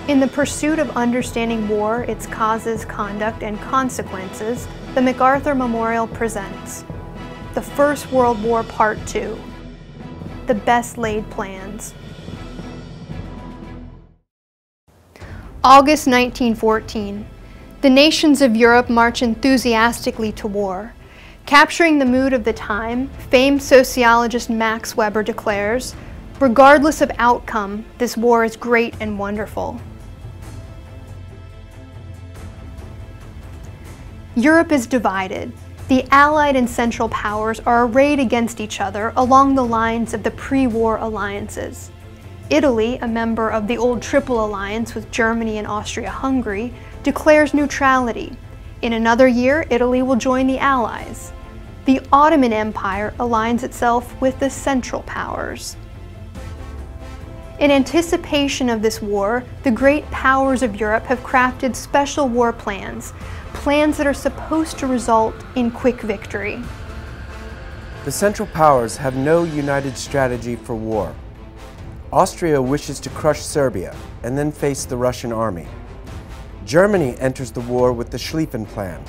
In the pursuit of understanding war, its causes, conduct, and consequences, the MacArthur Memorial presents The First World War Part II, The Best Laid Plans. August 1914. The nations of Europe march enthusiastically to war. Capturing the mood of the time, famed sociologist Max Weber declares, "Regardless of outcome, this war is great and wonderful." Europe is divided. The Allied and Central Powers are arrayed against each other along the lines of the pre-war alliances. Italy, a member of the old Triple Alliance with Germany and Austria-Hungary, declares neutrality. In another year, Italy will join the Allies. The Ottoman Empire aligns itself with the Central Powers. In anticipation of this war, the great powers of Europe have crafted special war plans, plans that are supposed to result in quick victory. The Central Powers have no united strategy for war. Austria wishes to crush Serbia and then face the Russian army. Germany enters the war with the Schlieffen Plan.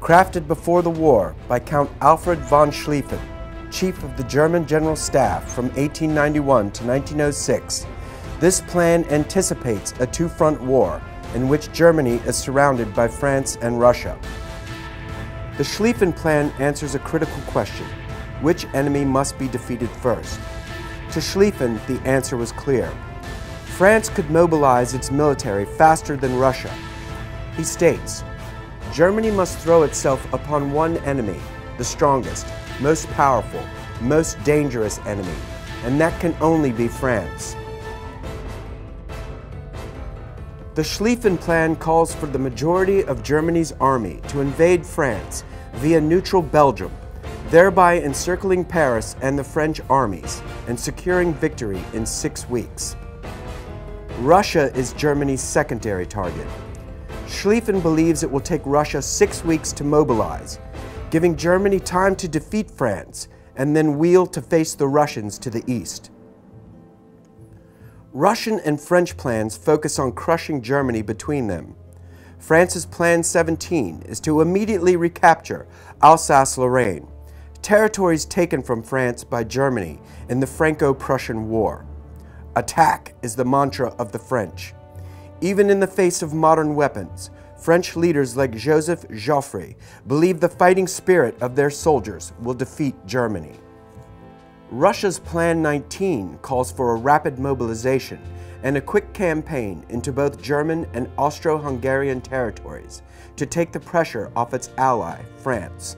Crafted before the war by Count Alfred von Schlieffen, chief of the German General Staff from 1891 to 1906, this plan anticipates a two-front war in which Germany is surrounded by France and Russia. The Schlieffen Plan answers a critical question: which enemy must be defeated first? To Schlieffen, the answer was clear. France could mobilize its military faster than Russia. He states, "Germany must throw itself upon one enemy, the strongest, most powerful, most dangerous enemy, and that can only be France." The Schlieffen Plan calls for the majority of Germany's army to invade France via neutral Belgium, thereby encircling Paris and the French armies and securing victory in 6 weeks. Russia is Germany's secondary target. Schlieffen believes it will take Russia 6 weeks to mobilize, giving Germany time to defeat France and then wheel to face the Russians to the east. Russian and French plans focus on crushing Germany between them. France's Plan 17 is to immediately recapture Alsace-Lorraine, territories taken from France by Germany in the Franco-Prussian War. Attack is the mantra of the French. Even in the face of modern weapons, French leaders like Joseph Joffre believe the fighting spirit of their soldiers will defeat Germany. Russia's Plan 19 calls for a rapid mobilization and a quick campaign into both German and Austro-Hungarian territories to take the pressure off its ally, France.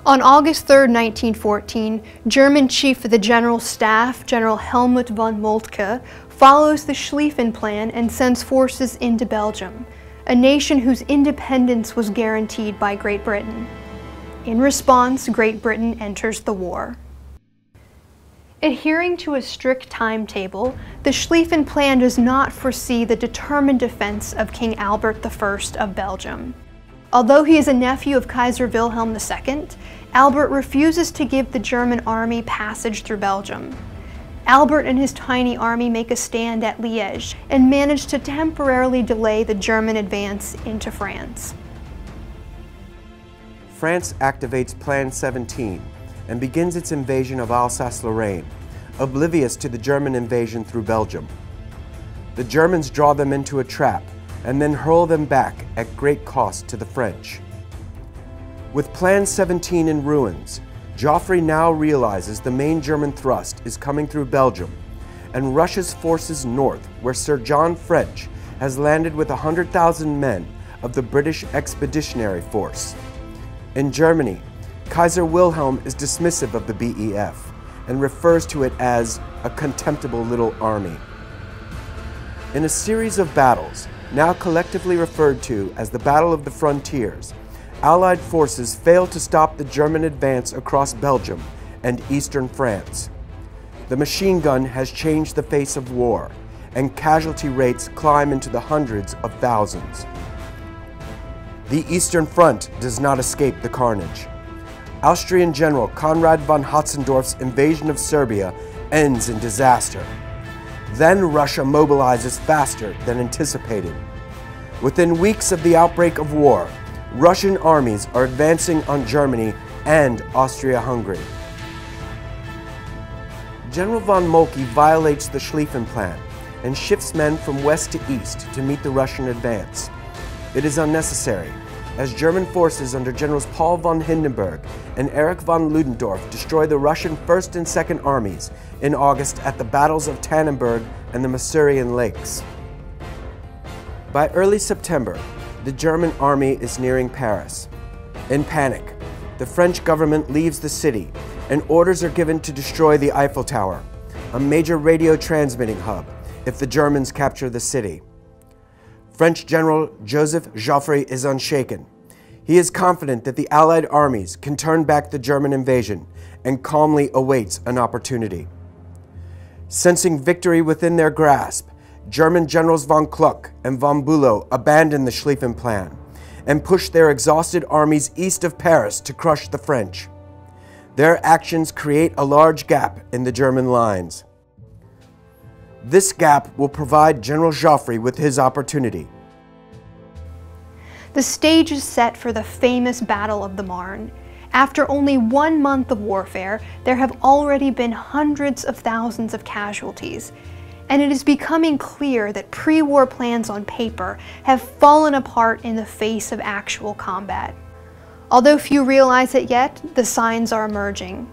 On August 3, 1914, German Chief of the General Staff, General Helmut von Moltke, follows the Schlieffen Plan and sends forces into Belgium, a nation whose independence was guaranteed by Great Britain. In response, Great Britain enters the war. Adhering to a strict timetable, the Schlieffen Plan does not foresee the determined defense of King Albert I of Belgium. Although he is a nephew of Kaiser Wilhelm II, Albert refuses to give the German army passage through Belgium. Albert and his tiny army make a stand at Liège and manage to temporarily delay the German advance into France. France activates Plan 17 and begins its invasion of Alsace-Lorraine, oblivious to the German invasion through Belgium. The Germans draw them into a trap and then hurl them back at great cost to the French. With Plan 17 in ruins, Joffre now realizes the main German thrust is coming through Belgium and rushes forces north, where Sir John French has landed with 100,000 men of the British Expeditionary Force. In Germany, Kaiser Wilhelm is dismissive of the BEF and refers to it as a contemptible little army. In a series of battles, now collectively referred to as the Battle of the Frontiers, Allied forces fail to stop the German advance across Belgium and eastern France. The machine gun has changed the face of war, and casualty rates climb into the hundreds of thousands. The Eastern Front does not escape the carnage. Austrian General Konrad von Hotzendorf's invasion of Serbia ends in disaster. Then Russia mobilizes faster than anticipated. Within weeks of the outbreak of war, Russian armies are advancing on Germany and Austria-Hungary. General von Moltke violates the Schlieffen Plan and shifts men from west to east to meet the Russian advance. It is unnecessary, as German forces under Generals Paul von Hindenburg and Erich von Ludendorff destroy the Russian 1st and 2nd Armies in August at the battles of Tannenberg and the Masurian Lakes. By early September, the German army is nearing Paris. In panic, the French government leaves the city and orders are given to destroy the Eiffel Tower, a major radio transmitting hub, if the Germans capture the city. French General Joseph Joffre is unshaken. He is confident that the Allied armies can turn back the German invasion and calmly awaits an opportunity. Sensing victory within their grasp, German generals von Kluck and von Bülow abandon the Schlieffen Plan and push their exhausted armies east of Paris to crush the French. Their actions create a large gap in the German lines. This gap will provide General Joffre with his opportunity. The stage is set for the famous Battle of the Marne. After only 1 month of warfare, there have already been hundreds of thousands of casualties, and it is becoming clear that pre-war plans on paper have fallen apart in the face of actual combat. Although few realize it yet, the signs are emerging.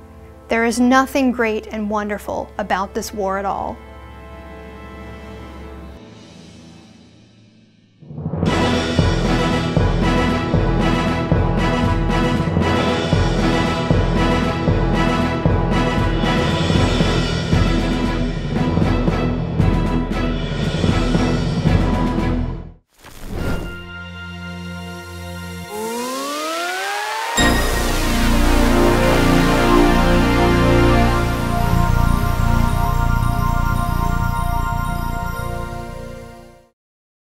There is nothing great and wonderful about this war at all.